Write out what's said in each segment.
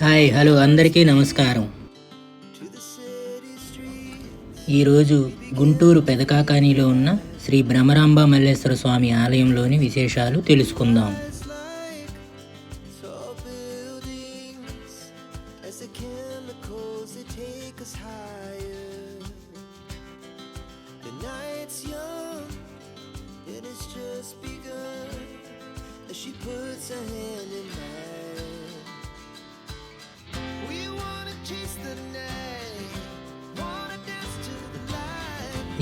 Hi hello అందరికీ నమస్కారం. ఈరోజు గుంటూరు పెదకాకానిలో ఉన్న శ్రీ భ్రమరాంబ మల్లేశ్వర స్వామి ఆలయంలోని విశేషాలు తెలుసుకుందాం.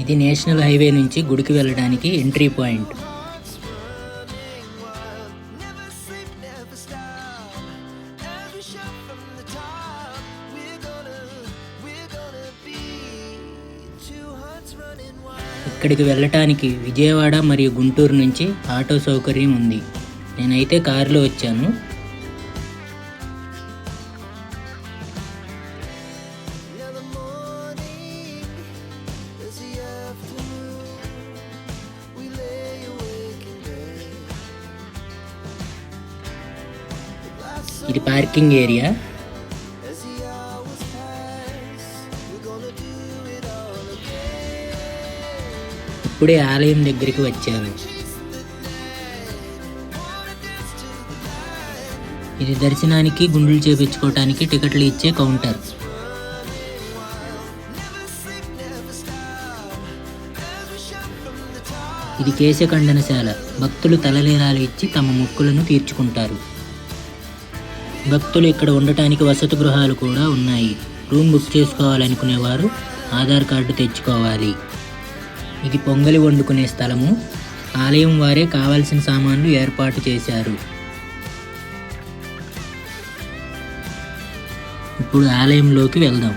ఇది నేషనల్ హైవే నుంచి గుడికి వెళ్ళడానికి ఎంట్రీ పాయింట్. ఇక్కడికి వెళ్ళటానికి విజయవాడ మరియు గుంటూరు నుంచి ఆటో సౌకర్యం ఉంది. నేనైతే కారులో వచ్చాను. ఇది పార్కింగ్ ఏరియా. ఇప్పుడే ఆలయం దగ్గరికి వచ్చాను. ఇది దర్శనానికి గుండులు చేపించుకోవటానికి టికెట్లు ఇచ్చే కౌంటర్. ఇది కేశఖండనశాల. భక్తులు తలనీలాలు ఇచ్చి తమ మొక్కులను తీర్చుకుంటారు. భక్తులు ఇక్కడ ఉండటానికి వసతి గృహాలు కూడా ఉన్నాయి. రూమ్ బుక్ చేసుకోవాలనుకునేవారు ఆధార్ కార్డు తెచ్చుకోవాలి. ఇది పొంగలి వండుకునే స్థలము. ఆలయం వారే కావాల్సిన సామాన్లు ఏర్పాటు చేశారు. ఇప్పుడు ఆలయంలోకి వెళ్దాం.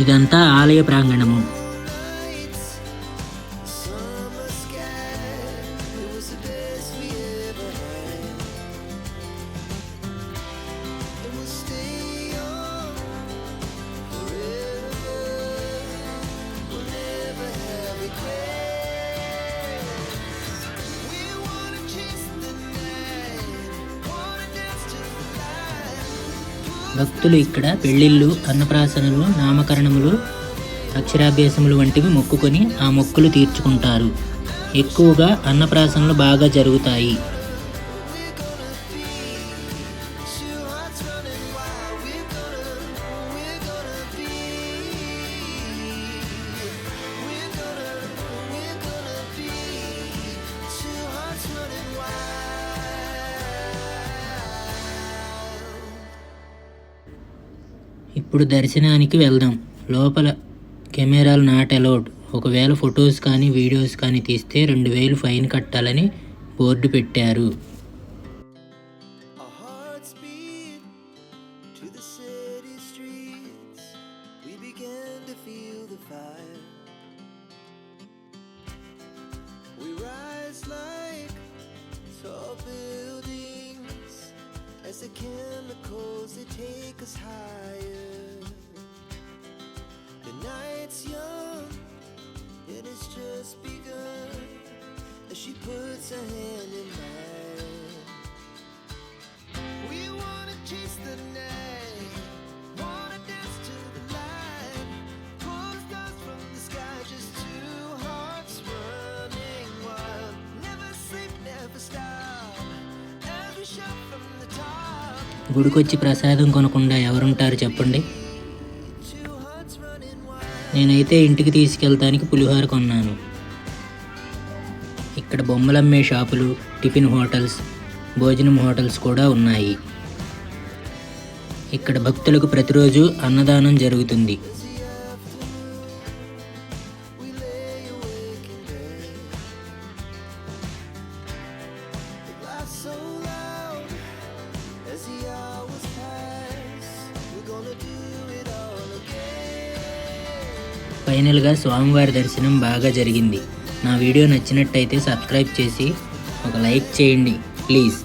ఇదంతా ఆలయ ప్రాంగణము. భక్తులు ఇక్కడ పెళ్లిళ్ళు, అన్నప్రాసనలు, నామకరణములు, అక్షరాభ్యాసములు వంటివి మొక్కుకొని ఆ మొక్కులు తీర్చుకుంటారు. ఎక్కువగా అన్నప్రాసనలు బాగా జరుగుతాయి. ఇప్పుడు దర్శనానికి వెళ్దాం. లోపల కెమెరాలు నాట్ అలౌడ్. ఒకవేళ ఫొటోస్ కానీ వీడియోస్ కానీ తీస్తే 2000 ఫైన్ కట్టాలని బోర్డు పెట్టారు. As the chemicals they take us higher. The night's young, it has just begun. As she puts her hand in mine, we wanna chase the night, wanna dance to the light, pull the stars from the sky, just two hearts running wild. Never sleep, never stop, every shot from the top. గుడికొచ్చి ప్రసాదం కొనకుండా ఎవరుంటారు చెప్పండి. నేనైతే ఇంటికి తీసుకెళ్తానికి పులిహోర కొన్నాను. ఇక్కడ బొమ్మలమ్మే షాపులు, tiffin hotels, భోజనం హోటల్స్ కూడా ఉన్నాయి. ఇక్కడ భక్తులకు ప్రతిరోజు అన్నదానం జరుగుతుంది. ఫైనల్గా స్వామివారి దర్శనం బాగా జరిగింది. నా వీడియో నచ్చినట్టయితే సబ్స్క్రైబ్ చేసి ఒక లైక్ చేయండి ప్లీజ్.